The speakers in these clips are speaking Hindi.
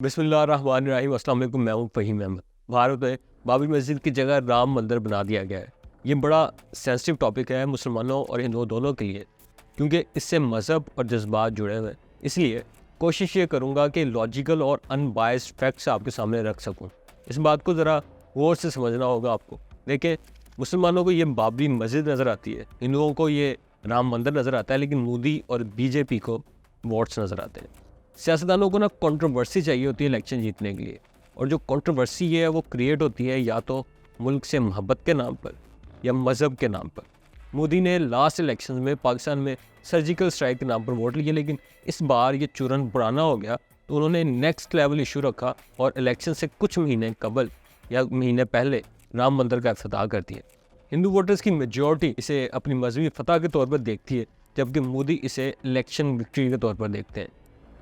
बिस्मिल्लाहिर्रहमानिर्रहीम। अस्सलाम वालेकुम। मैं हूँ फ़हीम अहमद। भारत में बाबरी मस्जिद की जगह राम मंदिर बना दिया गया है। ये बड़ा सेंसिटिव टॉपिक है मुसलमानों और हिंदुओं दोनों के लिए, क्योंकि इससे मज़हब और जज्बात जुड़े हुए हैं। इसलिए कोशिश ये करूँगा कि लॉजिकल और अनबायस्ड फैक्ट्स आपके सामने रख सकूँ। इस बात को ज़रा गौर से समझना होगा आपको। देखिए, मुसलमानों को ये बाबरी मस्जिद नज़र आती है, हिंदुओं को ये राम मंदिर नज़र आता है, लेकिन मोदी और बीजेपी को वोट्स नज़र आते हैं। सियासतदानों को ना कंट्रोवर्सी चाहिए होती है इलेक्शन जीतने के लिए, और जो कंट्रोवर्सी है वो क्रिएट होती है या तो मुल्क से मोहब्बत के नाम पर या मज़हब के नाम पर। मोदी ने लास्ट इलेक्शन में पाकिस्तान में सर्जिकल स्ट्राइक के नाम पर वोट लिए, लेकिन इस बार ये चूरन पुराना हो गया, तो उन्होंने नेक्स्ट लेवल इशू रखा और इलेक्शन से कुछ महीने कबल या महीने पहले राम मंदिर का इफ्तिताह कर दिया। हिंदू वोटर्स की मेजॉरिटी इसे अपनी मजहबी फतह के तौर पर देखती है, जबकि मोदी इसे इलेक्शन विक्ट्री के तौर पर देखते हैं।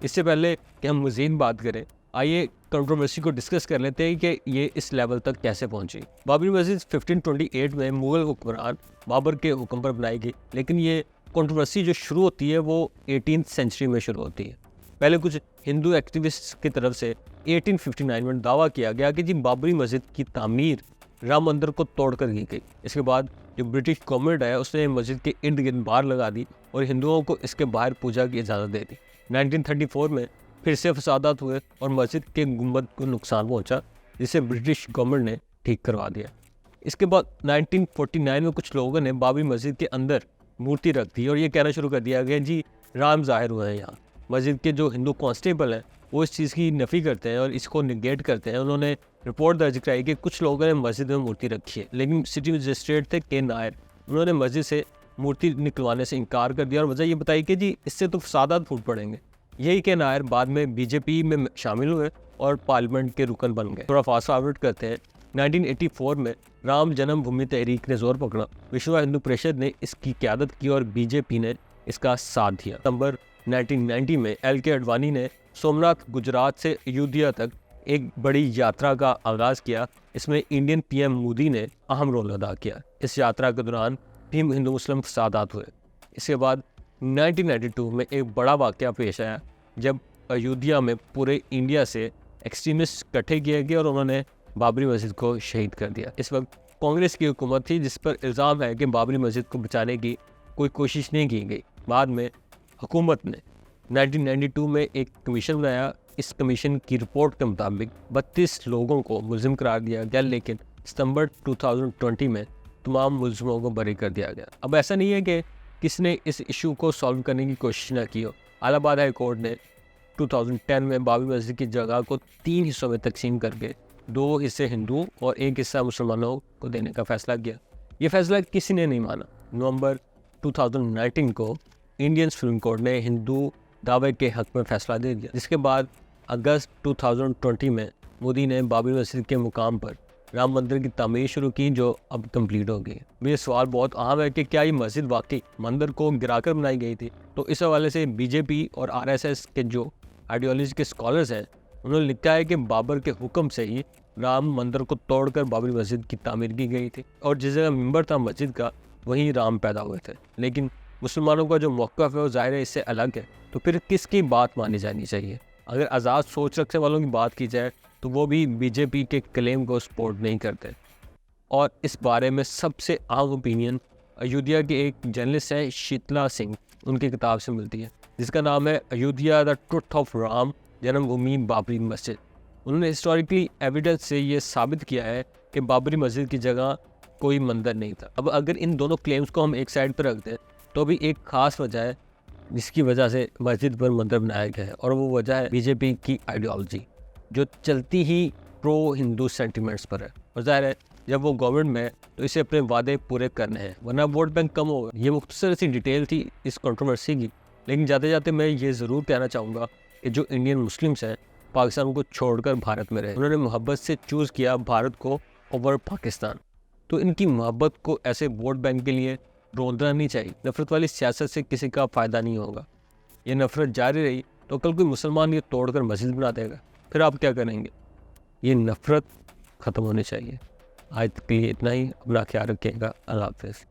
इससे पहले कि हम मज़ीद बात करें, आइए कंट्रोवर्सी को डिस्कस कर लेते हैं कि ये इस लेवल तक कैसे पहुंची। बाबरी मस्जिद 1528 में मुग़ल हुक्मरान बाबर के हुक्म पर बनाई गई, लेकिन ये कंट्रोवर्सी जो शुरू होती है वो 18th सेंचुरी में शुरू होती है। पहले कुछ हिंदू एक्टिविस्ट की तरफ से 1859 में दावा किया गया कि जी बाबरी मस्जिद की तामीर राम मंदिर को तोड़कर की गई। इसके बाद जो ब्रिटिश गवर्नमेंट है उसने मस्जिद के इर्द गिर्द बार लगा दी और हिंदुओं को इसके बाहर पूजा की इजाज़त दे दी। 1934 में फिर से फसादात हुए और मस्जिद के गुंबद को नुकसान पहुंचा, जिसे ब्रिटिश गवर्नमेंट ने ठीक करवा दिया। इसके बाद 1949 में कुछ लोगों ने बाबरी मस्जिद के अंदर मूर्ति रख दी और ये कहना शुरू कर दिया गया जी राम ज़ाहिर हुए हैं यहाँ। मस्जिद के जो हिंदू कांस्टेबल हैं वो इस चीज़ की नफ़ी करते हैं और इसको निगेट करते हैं। उन्होंने रिपोर्ट दर्ज कराई कि कुछ लोगों ने मस्जिद में मूर्ति रखी है, लेकिन सिटी मजिस्ट्रेट थे के नायर, उन्होंने मस्जिद से मूर्ति निकलवाने से इनकार कर दिया और वजह ये बताई कि जी इससे तो फसादात फूट पड़ेंगे। यही के नायर बाद में बीजेपी में शामिल हुए और पार्लियामेंट के रुकन बन गए। थोड़ा फास्ट फॉरवर्ड करते हैं, 1984 में राम जन्मभूमि तहरीक ने जोर पकड़ा, विश्व हिंदू परिषद ने इसकी क़यादत की और बीजेपी ने इसका साथ दिया। सितंबर 1990 में LK अडवाणी ने सोमनाथ गुजरात से अयोध्या तक एक बड़ी यात्रा का आगाज़ किया। इसमें इंडियन PM मोदी ने अहम रोल अदा किया। इस यात्रा के दौरान भी हिंदू मुस्लिम फसादात हुए। इसके बाद 1992 में एक बड़ा वाक़या पेश आया, जब अयोध्या में पूरे इंडिया से एक्सट्रीमिस्ट इकट्ठे किए गए और उन्होंने बाबरी मस्जिद को शहीद कर दिया। इस वक्त कांग्रेस की हुकूमत थी, जिस पर इल्ज़ाम है कि बाबरी मस्जिद को बचाने की कोई कोशिश नहीं की गई। बाद में हुकूमत ने 1992 में एक कमीशन बनाया। इस कमीशन की रिपोर्ट के मुताबिक 32 लोगों को मुलजिम करार दिया गया, लेकिन सितंबर 2020 में तमाम मुलजिमों को बरी कर दिया गया। अब ऐसा नहीं है कि किसने इस इशू को सॉल्व करने की कोशिश ना की हो। इलाहाबाद हाई कोर्ट ने 2010 में बाबरी मस्जिद की जगह को 3 हिस्सों में तकसीम करके 2 हिस्से हिंदुओं और 1 हिस्सा मुसलमानों को देने का फैसला किया। ये फैसला किसी ने नहीं माना। नवंबर 2019 को इंडियन सुप्रीम कोर्ट ने हिंदू दावे के हक में फैसला दे दिया, जिसके बाद अगस्त 2020 में मोदी ने बाबरी मस्जिद के मुकाम पर राम मंदिर की तामीर शुरू की, जो अब कंप्लीट हो गई। मेरा सवाल बहुत अहम है कि क्या ये मस्जिद वाकई मंदिर को गिराकर बनाई गई थी? तो इस हवाले से बीजेपी और RSS के जो आइडियोलॉजी के स्कॉलर्स हैं उन्होंने लिखा है कि बाबर के हुक्म से ही राम मंदिर को तोड़कर बाबरी मस्जिद की तामीर की गई थी, और जिस जगह मिंबर था मस्जिद का वहीं राम पैदा हुए थे। लेकिन मुसलमानों का जो मौक़िफ़ है वो ज़ाहिर है इससे अलग है, तो फिर किसकी बात मानी जानी चाहिए? अगर आज़ाद सोच रखने वालों की बात की जाए तो वो भी बीजेपी के क्लेम को सपोर्ट नहीं करते। और इस बारे में सबसे आम ओपिनियन अयोध्या के एक जर्नलिस्ट हैं शीतला सिंह, उनकी किताब से मिलती है, जिसका नाम है Ayodhya the truth of Ram जन्मभूमि बाबरी मस्जिद। उन्होंने हिस्टोरिकली एविडेंस से ये साबित किया है कि बाबरी मस्जिद की जगह कोई मंदिर नहीं था। अब अगर इन दोनों क्लेम्स को हम एक साइड पर रख दें तो भी एक ख़ास वजह है जिसकी वजह से मस्जिद पर मंदिर बनाया गया है, और वो वजह है बीजेपी की आइडियोलॉजी, जो चलती ही प्रो हिंदू सेंटिमेंट्स पर है। और ज़ाहिर है जब वो गवर्नमेंट में है तो इसे अपने वादे पूरे करने हैं, वरना वोट बैंक कम होगा। ये मुख्तसर सी डिटेल थी इस कंट्रोवर्सी की, लेकिन जाते जाते मैं ये ज़रूर कहना चाहूँगा कि जो इंडियन मुस्लिम्स हैं पाकिस्तान को छोड़कर भारत में रहे, उन्होंने मोहब्बत से चूज़ किया भारत को ओवर पाकिस्तान। तो इनकी मोहब्बत को ऐसे वोट बैंक के लिए रोंदना नहीं चाहिए। नफ़रत वाली सियासत से किसी का फ़ायदा नहीं होगा। ये नफ़रत जारी रही तो कल कोई मुसलमान ये तोड़कर मस्जिद बना देगा, फिर आप क्या करेंगे? ये नफ़रत ख़त्म होनी चाहिए। आज के लिए इतना ही। अपना ख्याल रखिएगा। अल्लाह हाफ़िज़।